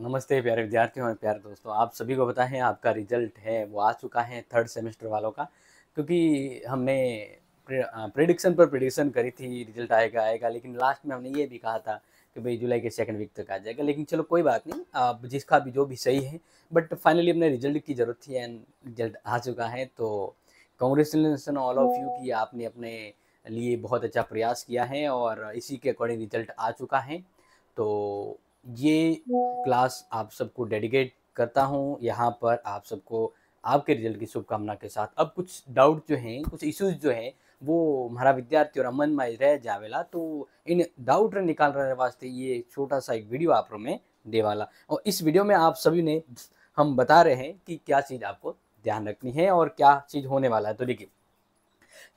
नमस्ते प्यारे विद्यार्थियों और प्यारे दोस्तों, आप सभी को पता है आपका रिजल्ट है वो आ चुका है थर्ड सेमेस्टर वालों का। क्योंकि हमने प्रेडिक्शन पर प्रेडिक्शन करी थी रिजल्ट आएगा आएगा, लेकिन लास्ट में हमने ये भी कहा था कि भाई जुलाई के सेकंड वीक तक आ जाएगा। लेकिन चलो कोई बात नहीं, अब जिसका भी जो भी सही है, बट फाइनली अपने रिजल्ट की ज़रूरत थी एंड रिजल्ट आ चुका है। तो कॉन्ग्रेचुलेसन ऑल ऑफ यू कि आपने अपने लिए बहुत अच्छा प्रयास किया है और इसी के अकॉर्डिंग रिजल्ट आ चुका है। तो ये क्लास आप सबको डेडिकेट करता हूँ यहाँ पर आप सबको आपके रिजल्ट की शुभकामना के साथ। अब कुछ डाउट जो हैं, कुछ इश्यूज जो हैं वो हमारा विद्यार्थी और अमन में रह जावेला, तो इन डाउट निकालने वास्ते ये छोटा सा एक वीडियो आप में देवाला। और इस वीडियो में आप सभी ने हम बता रहे हैं कि क्या चीज़ आपको ध्यान रखनी है और क्या चीज़ होने वाला है। तो देखिए,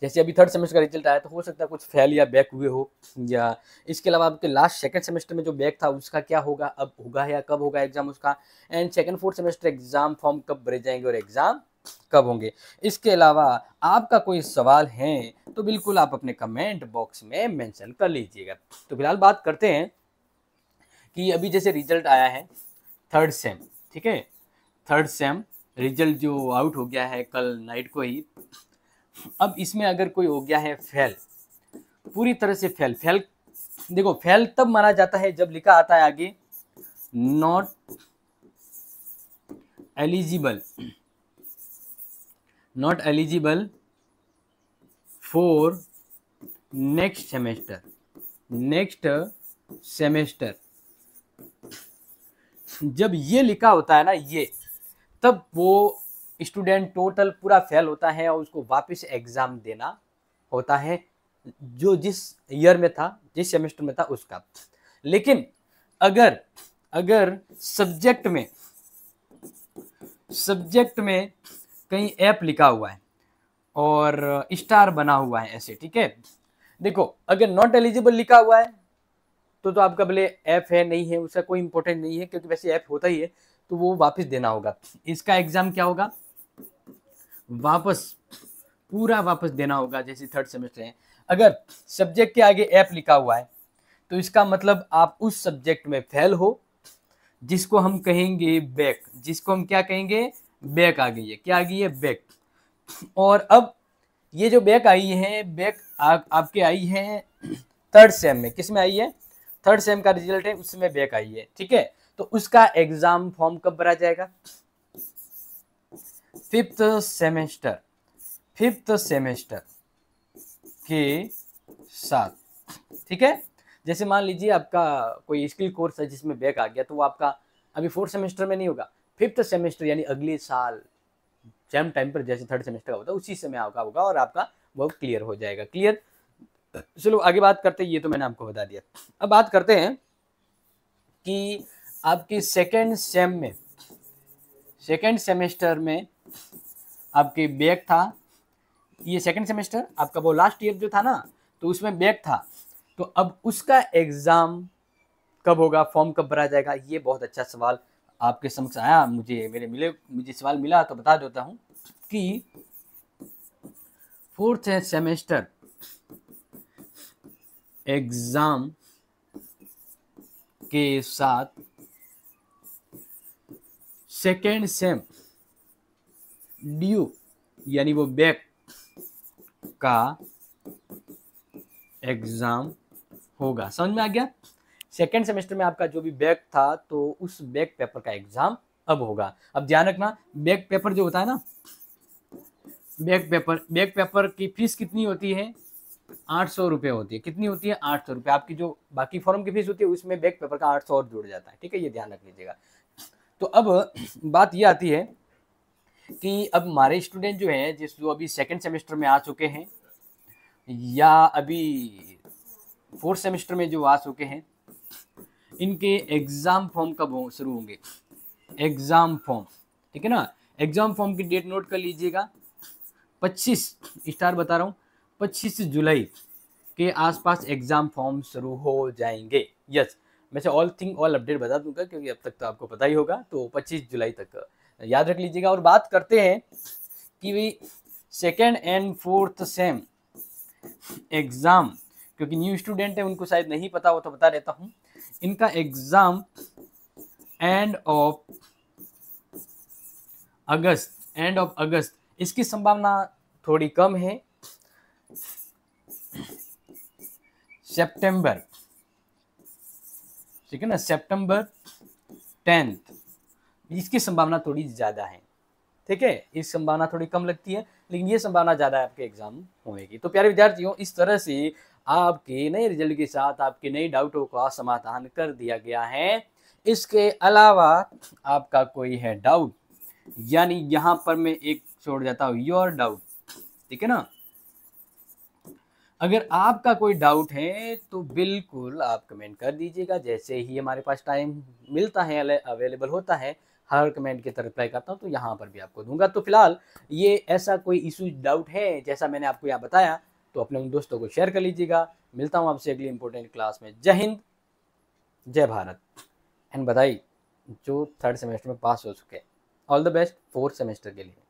जैसे अभी थर्ड सेमेस्टर का रिजल्ट आया तो हो सकता है कुछ फेल या बैक हुए हो, या इसके अलावा आपके लास्ट सेकंड सेमेस्टर में जो बैक था उसका क्या होगा, अब होगा या कब होगा एग्जाम उसका, and second fourth semester exam form कब भरे जाएंगे और एग्जाम कब होंगे। इसके अलावा आपका कोई सवाल है तो बिल्कुल आप अपने कमेंट बॉक्स में मेंशन कर लीजिएगा। तो फिलहाल बात करते हैं कि अभी जैसे रिजल्ट आया है थर्ड सेम, ठीक है, थर्ड सेम रिजल्ट जो आउट हो गया है कल नाइट को ही। अब इसमें अगर कोई हो गया है फेल, पूरी तरह से फेल, देखो फेल तब माना जाता है जब लिखा आता है आगे not eligible, not eligible for next semester, next semester. जब ये लिखा होता है ना ये, तब वो स्टूडेंट टोटल पूरा फेल होता है और उसको वापस एग्जाम देना होता है जो जिस ईयर में था, जिस सेमेस्टर में था उसका। लेकिन अगर अगर सब्जेक्ट में कहीं ऐप लिखा हुआ है और स्टार बना हुआ है ऐसे, ठीक है, देखो अगर नॉट एलिजिबल लिखा हुआ है तो आपका भले ऐप है नहीं है उसका कोई इंपॉर्टेंट नहीं है, क्योंकि वैसे ऐप होता ही है तो वो वापस देना होगा। इसका एग्जाम क्या होगा, वापस पूरा वापस देना होगा जैसे थर्ड सेमेस्टर है। अगर सब्जेक्ट के आगे ऐप लिखा हुआ है तो इसका मतलब आप उस सब्जेक्ट में फेल हो, जिसको हम कहेंगे बैक, जिसको हम क्या कहेंगे, बैक आ गई है, क्या आ गई है, बैक। और अब ये जो बैक आई है, बैक आपके आई है थर्ड सेम में, किस में आई है, थर्ड सेम का रिजल्ट है उसमें बैक आई है, ठीक है। तो उसका एग्जाम फॉर्म कब भरा जाएगा, फिफ्थ सेमेस्टर के साथ, ठीक है। जैसे मान लीजिए आपका कोई स्किल कोर्स है जिसमें बैक आ गया तो वो आपका अभी फोर्थ सेमेस्टर में नहीं होगा, फिफ्थ सेमेस्टर यानी अगले साल सेम टाइम पर जैसे थर्ड सेमेस्टर का होता है उसी समय आपका होगा और आपका वो क्लियर हो जाएगा। क्लियर, चलो आगे बात करते हैं, ये तो मैंने आपको बता दिया। अब बात करते हैं कि आपकी सेकेंड सेमेस्टर में आपके बैक था, ये सेकंड सेमेस्टर आपका वो लास्ट ईयर जो था ना तो उसमें बैक था, तो अब उसका एग्जाम कब होगा, फॉर्म कब भरा जाएगा। ये बहुत अच्छा सवाल आपके समक्ष आया, मुझे सवाल मिला तो बता देता हूं कि फोर्थ सेमेस्टर एग्जाम के साथ सेकेंड सेम ड्यू यानी वो बैक का एग्जाम होगा। समझ में आ गया, सेकेंड सेमेस्टर में आपका जो भी बैक था तो उस बैक पेपर का एग्जाम अब होगा। अब ध्यान रखना, बैक पेपर जो होता है ना, बैक पेपर की फीस कितनी होती है, 800 रुपये होती है। कितनी होती है, 800 रुपये। आपकी जो बाकी फॉर्म की फीस होती है उसमें बैक पेपर का 800 और जुड़ जाता है, ठीक है, ये ध्यान रख लीजिएगा। तो अब बात ये आती है कि अब हमारे स्टूडेंट जो हैं जो अभी सेकेंड सेमेस्टर में आ चुके हैं या अभी फोर्थ सेमेस्टर में जो आ चुके हैं, इनके एग्जाम फॉर्म कब शुरू होंगे, एग्जाम फॉर्म, ठीक है ना। एग्जाम फॉर्म की डेट नोट कर लीजिएगा, 25 स्टार बता रहा हूँ, 25 जुलाई के आसपास एग्जाम फॉर्म शुरू हो जाएंगे। यस, मैं से ऑल अपडेट बता दूंगा क्योंकि अब तक तो आपको पता ही होगा, तो 25 जुलाई तक याद रख लीजिएगा। और बात करते हैं कि भाई second and fourth same exam, क्योंकि न्यू स्टूडेंट है उनको शायद नहीं पता हो तो बता देता हूँ, इनका एग्जाम एंड ऑफ अगस्त इसकी संभावना थोड़ी कम है। सितंबर, ठीक है ना, सितंबर 10 इसकी संभावना थोड़ी ज्यादा है। ठीक है, इस संभावना थोड़ी कम लगती है, लेकिन ये संभावना ज्यादा है आपके एग्जाम होने की। तो प्यारे विद्यार्थियों, इस तरह से आपके नए रिजल्ट के साथ आपके नए डाउटों का समाधान कर दिया गया है। इसके अलावा आपका कोई है डाउट, यानी यहां पर मैं एक छोड़ जाता हूं योर डाउट, ठीक है ना। अगर आपका कोई डाउट है तो बिल्कुल आप कमेंट कर दीजिएगा। जैसे ही हमारे पास टाइम मिलता है, अवेलेबल होता है, हर कमेंट की तरफ रिप्लाई करता हूँ, तो यहाँ पर भी आपको दूंगा। तो फिलहाल ये ऐसा कोई इशू डाउट है जैसा मैंने आपको यहाँ बताया, तो अपने उन दोस्तों को शेयर कर लीजिएगा। मिलता हूँ आपसे अगली इंपॉर्टेंट क्लास में। जय हिंद, जय भारत, एंड बधाई जो 3rd सेमेस्टर में पास हो चुके हैं। All the best 4th semester के लिए।